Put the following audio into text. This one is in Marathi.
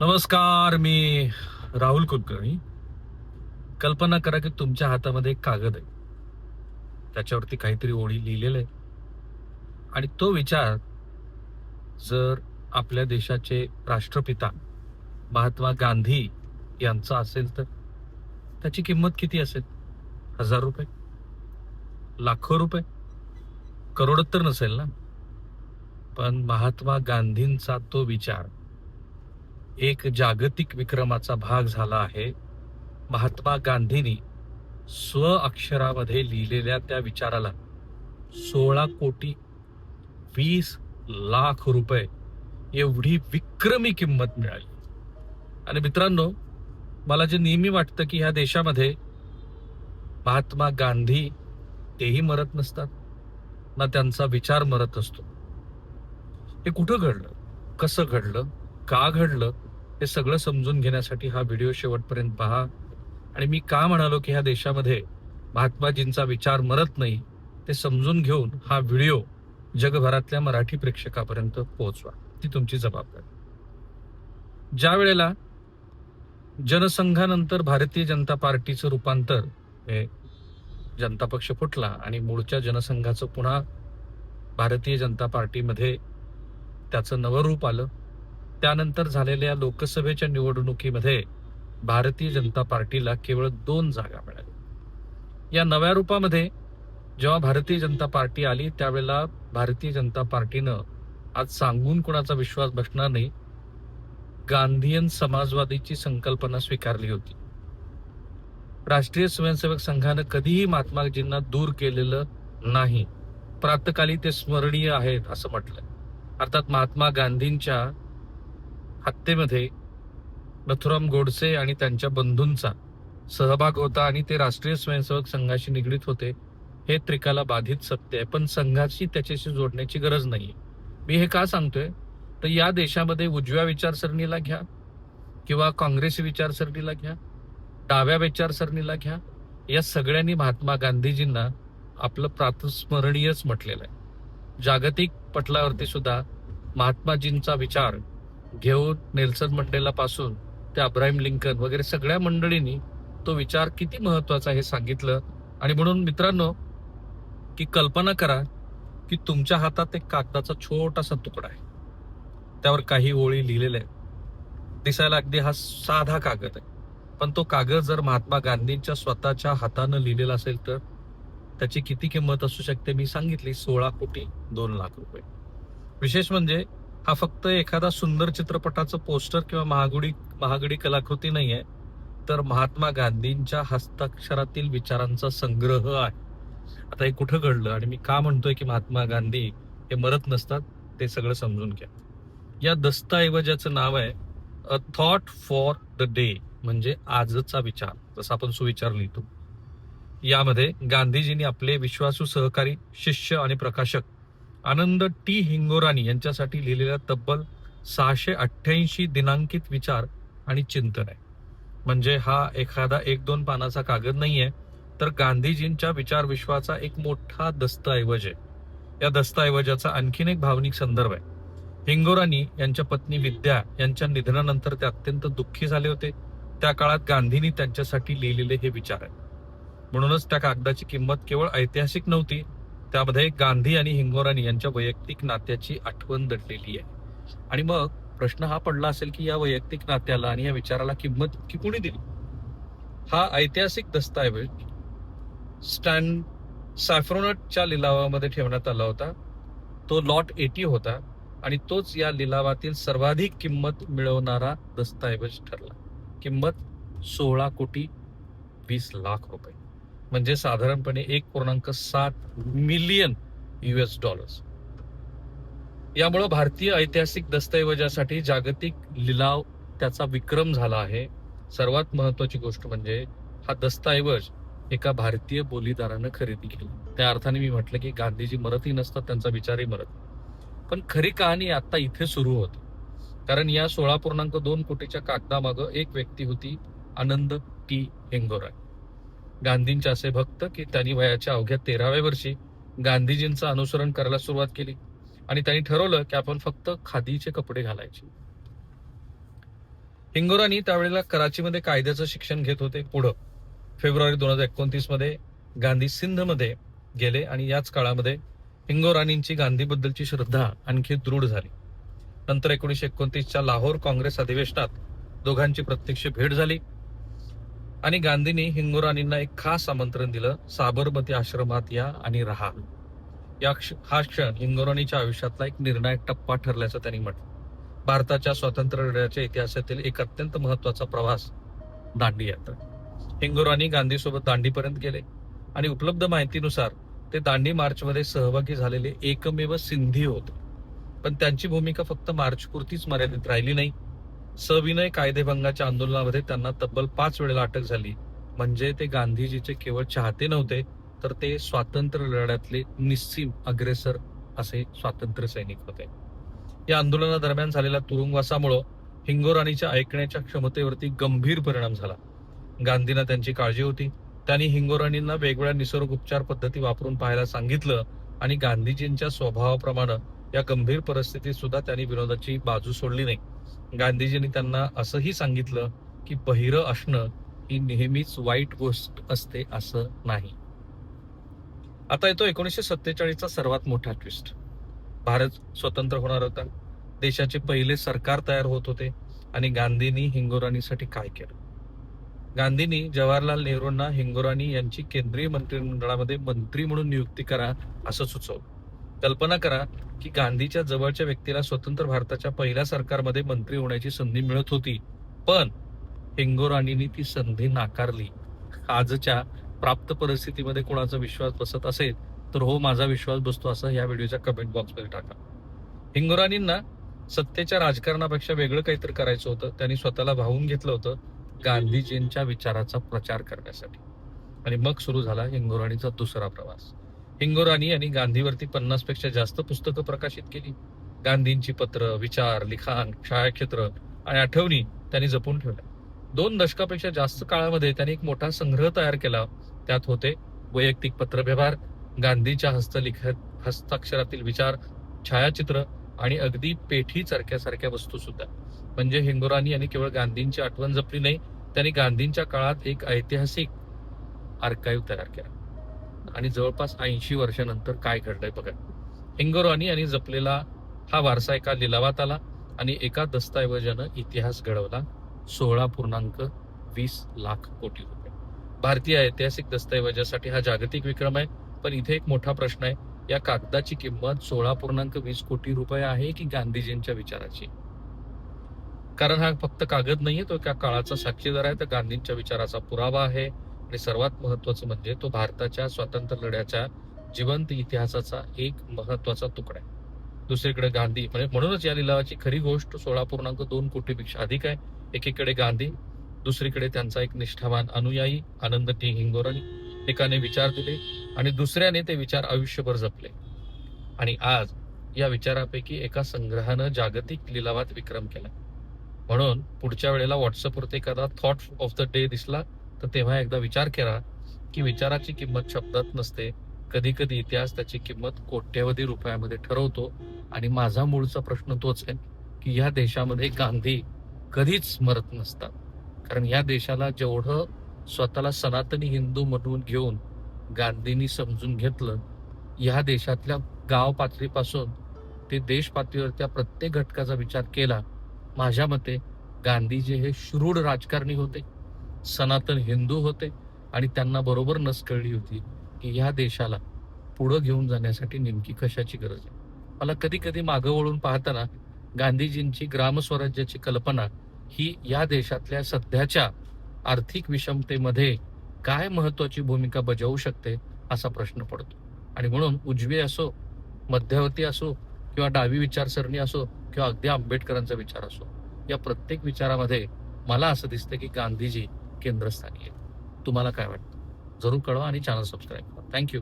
नमस्कार. मी राहुल कुलकर्णी. कल्पना करा की तुमच्या हातामध्ये एक कागद आहे. त्याच्यावरती काहीतरी ओळी लिहिलेलं आहे आणि तो विचार जर आपल्या देशाचे राष्ट्रपिता महात्मा गांधी यांचा असेल तर त्याची किंमत किती असेल? 1000 रुपये, लाखो रुपये, करोडोत तर नसेल ना. पण महात्मा गांधींचा तो विचार एक जागतिक विक्रमाचा भाग झाला आहे. महात्मा गांधींनी स्व अक्षरामध्ये लिहिलेल्या त्या विचाराला 16,20,00,000 रुपये एवढी विक्रमी किंमत मिळाली. आणि मित्रांनो, मला जे नेहमी वाटतं की ह्या देशामध्ये महात्मा गांधी तेही मरत नसतात, ना त्यांचा विचार मरत असतो. हे कुठं घडलं, कसं घडलं, का घडलं, हे सगळं समजून घेण्यासाठी हा व्हिडिओ शेवटपर्यंत पहा. आणि मी का म्हणालो की ह्या देशामध्ये महात्माजींचा विचार मरत नाही ते समजून घेऊन हा व्हिडिओ जगभरातल्या मराठी प्रेक्षकापर्यंत पोहोचवा, ती तुमची जबाबदारी. ज्या वेळेला जनसंघानंतर भारतीय जनता पार्टीचं रूपांतर हे जनता पक्ष फुटला आणि मूळच्या जनसंघाचं पुन्हा भारतीय जनता पार्टीमध्ये त्याचं नवं रूप आलं. त्यानंतर झालेल्या लोकसभेच्या निवडणुकीमध्ये भारतीय जनता पार्टीला केवळ 2 जागा मिळाल्या. या नव्या रूपामध्ये जेव्हा भारतीय जनता पार्टी आली त्यावेळेला भारतीय जनता पार्टीनं आज सांगून कोणाचा विश्वास बसणार नाही, गांधीयन समाजवादीची संकल्पना स्वीकारली होती. राष्ट्रीय स्वयंसेवक संघानं कधीही महात्माजींना दूर केलेलं नाही. प्रातकाली ते स्मरणीय आहेत असं म्हटलंय. अर्थात महात्मा गांधींच्या हत्येमध्ये नथुराम गोडसे आणि त्यांच्या बंधूंचा सहभाग होता आणि ते राष्ट्रीय स्वयंसेवक संघाशी निगडीत होते, हे त्रिकाला बाधित सत्य आहे. पण संघाशी त्याच्याशी जोडण्याची गरज नाहीये. मी हे का सांगतोय, तर या देशामध्ये उजव्या विचारसरणीला घ्या किंवा काँग्रेसी विचारसरणीला घ्या, डाव्या विचारसरणीला घ्या, या सगळ्यांनी महात्मा गांधीजींना आपलं प्रातस्मरणीयच म्हटलेलं आहे. जागतिक पटलावरती सुद्धा महात्माजींचा विचार घेऊन नेल्सन मंडेला पासून ते अब्राहिम लिंकन वगैरे सगळ्या मंडळींनी तो विचार किती महत्वाचा हे सांगितलं. आणि म्हणून मित्रांनो, की कल्पना करा की तुमच्या हातात एक कागदाचा छोटासा तुकडा आहे, त्यावर काही ओळी लिहिलेल्या आहेत. दिसायला अगदी हा साधा कागद आहे, पण तो कागद जर महात्मा गांधींच्या स्वतःच्या हातानं लिहिलेला असेल तर त्याची किती किंमत असू शकते मी सांगितली, 16,02,00,000 रुपये. विशेष म्हणजे हा फक्त एखादा सुंदर चित्रपटाचं पोस्टर किंवा महागडी कलाकृती नाहीये, तर महात्मा गांधींच्या हस्ताक्षरातील विचारांचा संग्रह आहे. आता हे कुठं घडलं आणि मी का म्हणतोय की महात्मा गांधी हे मरत नसतात, ते सगळं समजून घ्या. या दस्तऐवजाचं नाव आहे a thought for the day, म्हणजे आजचा विचार, जसं आपण सुविचार लिहितो. यामध्ये गांधीजींनी आपले विश्वासू सहकारी, शिष्य आणि प्रकाशक आनंद टी हिंगोरानी यांच्यासाठी लिहिलेल्या तब्बल 688 दिनांकित विचार आणि चिंतन आहे. म्हणजे हा एखादा 1-2 पानाचा कागद नाहीये, तर गांधीजींच्या विचार विश्वाचा एक मोठा दस्तऐवज आहे. या दस्तऐवजाचा आणखीन एक भावनिक संदर्भ आहे. हिंगोरानी यांच्या पत्नी विद्या यांच्या निधनानंतर ते अत्यंत दुःखी झाले होते. त्या काळात गांधींनी त्यांच्यासाठी लिहिलेले हे विचार आहेत. म्हणूनच त्या कागदाची किंमत केवळ ऐतिहासिक नव्हती, त्यामध्ये गांधी आणि हिंगोरानी यांच्या वैयक्तिक नात्याची आठवण दडलेली आहे. आणि मग प्रश्न हा पडला असेल की या वैयक्तिक नात्याला आणि या विचाराला किंमत की कोणी दिली? हा ऐतिहासिक दस्तऐवज स्टॅन सॅफ्रोनटच्या लिलावामध्ये ठेवण्यात आला होता. तो लॉट 80 होता आणि तोच या लिलावातील सर्वाधिक किंमत मिळवणारा दस्तऐवज ठरला. किंमत 16,20,00,000 रुपये, म्हणजे साधारणपणे 1.7 मिलियन US डॉलर्स. यामुळं भारतीय ऐतिहासिक दस्तऐवजासाठी जागतिक लिलाव त्याचा विक्रम झाला आहे. सर्वात महत्वाची गोष्ट म्हणजे हा दस्तऐवज एका भारतीय बोलीदारानं खरेदी केला. त्या अर्थाने मी म्हटलं की गांधीजी मरतही नसतात, त्यांचा विचारही मरत. पण खरी कहाणी आता इथे सुरू होते, कारण या 16.2 कोटीच्या कागदामागं एक व्यक्ती होती, आनंद टी हिंगोरानी. गांधींचे असे भक्त की त्यांनी वयाच्या अवघ्या 13व्या वर्षी गांधीजींचं अनुसरण करायला सुरुवात केली आणि त्यांनी ठरवलं की आपण फक्त खादीचे कपडे घालायचे. हिंगोरानी त्यावेळेला कराचीमध्ये कायद्याचं शिक्षण घेत होते. पुढं फेब्रुवारी 2029 मध्ये गांधी सिंधमध्ये गेले आणि याच काळामध्ये हिंगोरानींची गांधीबद्दलची श्रद्धा आणखी दृढ झाली. नंतर 1929च्या लाहोर काँग्रेस अधिवेशनात दोघांची प्रत्यक्ष भेट झाली आणि गांधींनी हिंगोरानींना एक खास आमंत्रण दिलं, साबरमती आश्रमात या आणि राहा. हा क्षण हिंगोरानीच्या आयुष्यातला एक निर्णायक टप्पा ठरल्याचं त्यांनी म्हटलं. भारताच्या स्वातंत्र्य लढ्याच्या इतिहासातील एक अत्यंत महत्वाचा प्रवास, दांडी यात्रा. हिंगोरानी गांधीसोबत दांडीपर्यंत गेले आणि उपलब्ध माहितीनुसार ते दांडी मार्चमध्ये सहभागी झालेले एकमेव सिंधी होते. पण त्यांची भूमिका फक्त मार्चपुरतीच मर्यादित राहिली नाही. सविनय कायदेभंगाच्या आंदोलनामध्ये त्यांना तब्बल 5 वेळेला अटक झाली. म्हणजे ते गांधीजीचे केवळ चाहते नव्हते, तर ते स्वातंत्र्य लढ्यातले निस्सीम अग्रेसर असे स्वातंत्र्य सैनिक होते. या आंदोलनादरम्यान झालेल्या तुरुंगवासामुळे हिंगोरानीच्या ऐकण्याच्या क्षमतेवरती गंभीर परिणाम झाला. गांधींना त्यांची काळजी होती. त्यांनी हिंगोरानींना वेगवेगळ्या निसर्गोपचार पद्धती वापरून पाहायला सांगितलं आणि गांधीजींच्या स्वभावाप्रमाणे या गंभीर परिस्थितीत सुद्धा त्यांनी विनोदाची बाजू सोडली नाही. गांधीजींनी त्यांना असंही सांगितलं की बहिरं असणं ही नेहमीच वाईट गोष्ट असते असं नाही. आता येतो 1947चा सर्वात मोठा ट्विस्ट. भारत स्वतंत्र होणार होता. देशाचे पहिले सरकार तयार होत होते आणि गांधींनी हिंगोरानीसाठी काय केलं? गांधींनी जवाहरलाल नेहरूंना हिंगोरानी यांची केंद्रीय मंत्रिमंडळामध्ये मंत्री म्हणून नियुक्ती करा असं सुचवलं. कल्पना करा की गांधीच्या जवळच्या व्यक्तीला स्वतंत्र भारताच्या पहिल्या सरकारमध्ये मंत्री होण्याची संधी मिळत होती, पण हिंगोरानींनी ती संधी नाकारली. आजच्या प्राप्त परिस्थितीमध्ये कोणाचा विश्वास बसत असेल तर हो, माझा विश्वास बसतो असं या व्हिडिओच्या कमेंट बॉक्समध्ये टाका. हिंगोरानींना सत्तेच्या राजकारणापेक्षा वेगळं काहीतरी करायचं होतं. त्यांनी स्वतःला भावून घेतलं होतं गांधीजींच्या विचाराचा प्रचार करण्यासाठी. आणि मग सुरू झाला हिंगोरानीचा दुसरा प्रवास. हिंगोरानी यांनी गांधीवरती 50 पेक्षा जास्त पुस्तकं प्रकाशित केली. गांधींची पत्र, विचार, लिखाण, छायाचित्र आणि आठवणी त्यांनी जपून ठेवल्या. 2 दशकापेक्षा जास्त काळामध्ये त्यांनी एक मोठा संग्रह तयार केला. त्यात होते वैयक्तिक पत्रव्यवहार, गांधीच्या हस्ताक्षरातील विचार, छायाचित्र आणि अगदी पेठी सारख्या वस्तू सुद्धा. म्हणजे हिंगोरानी यांनी केवळ गांधींची आठवण जपली नाही, त्यांनी गांधींच्या काळात एक ऐतिहासिक आर्काईव्ह तयार केला. आणि जवळपास 80 वर्षानंतर काय घडलंय बघा. हिंगोरानी यांनी जपलेला हा वारसा एका लिलावात आला आणि एका दस्तऐवजानं इतिहास घडवला. 16.20 लाख कोटी रुपये. भारतीय ऐतिहासिक दस्तऐवजासाठी हा जागतिक विक्रम आहे. पण इथे एक मोठा प्रश्न आहे, या कागदाची किंमत 16.20 कोटी रुपये आहे की गांधीजींच्या विचाराची? कारण हा फक्त कागद नाहीये, तो एका काळाचा साक्षीदार आहे, तर गांधींच्या विचाराचा पुरावा आहे. आणि सर्वात महत्वाचं म्हणजे तो भारताच्या स्वातंत्र्य लढ्याच्या जिवंत इतिहासाचा एक महत्वाचा तुकडा आहे. दुसरीकडे गांधी, म्हणूनच या लिलावाची खरी गोष्ट 16.2 कोटीपेक्षा अधिक आहे. एकीकडे गांधी, दुसरीकडे त्यांचा एक निष्ठावान अनुयायी आनंद टी हिंगोरानी. एकाने विचार दिले आणि दुसऱ्याने ते विचार आयुष्यभर जपले. आणि आज या विचारापैकी एका संग्रहानं जागतिक लिलावात विक्रम केला. म्हणून पुढच्या वेळेला व्हॉट्सअपवरती एखादा थॉट ऑफ द डे दिसला तर तेव्हा एकदा विचार करा की विचाराची किंमत शब्दात नसते. कधी कधी इतिहास त्याची किंमत कोट्यवधी रुपयामध्ये ठरवतो. आणि माझा मूळचा प्रश्न तोच आहे की या देशामध्ये गांधी कधीच मरत नसतात. कारण या देशाला जेवढं स्वतःला सनातनी हिंदू म्हणून घेऊन गांधींनी समजून घेतलं, या देशातल्या गाव पातळीपासून ते देश पातळीवर त्या प्रत्येक घटकाचा विचार केला. माझ्या मते गांधीजी हे श्रूढ राजकारणी होते, सनातन हिंदू होते आणि त्यांना बरोबर नस कळली होती की या देशाला पुढं घेऊन जाण्यासाठी नेमकी कशाची गरज आहे. मला कधी कधी मागं वळून पाहताना गांधीजींची ग्रामस्वराज्याची कल्पना ही या देशातल्या सध्याच्या आर्थिक विषमतेमध्ये काय महत्वाची भूमिका बजावू शकते असा प्रश्न पडतो. आणि म्हणून उजवी असो, मध्यवर्ती असो किंवा डावी विचारसरणी असो किंवा अगदी आंबेडकरांचा विचार असो, या प्रत्येक विचारामध्ये मला असं दिसतं की गांधीजी केंद्रस्थानी आहे. तुम्हाला काय वाटतं? जरूर कळवा आणि चॅनल सबस्क्राईब करा. थँक्यू.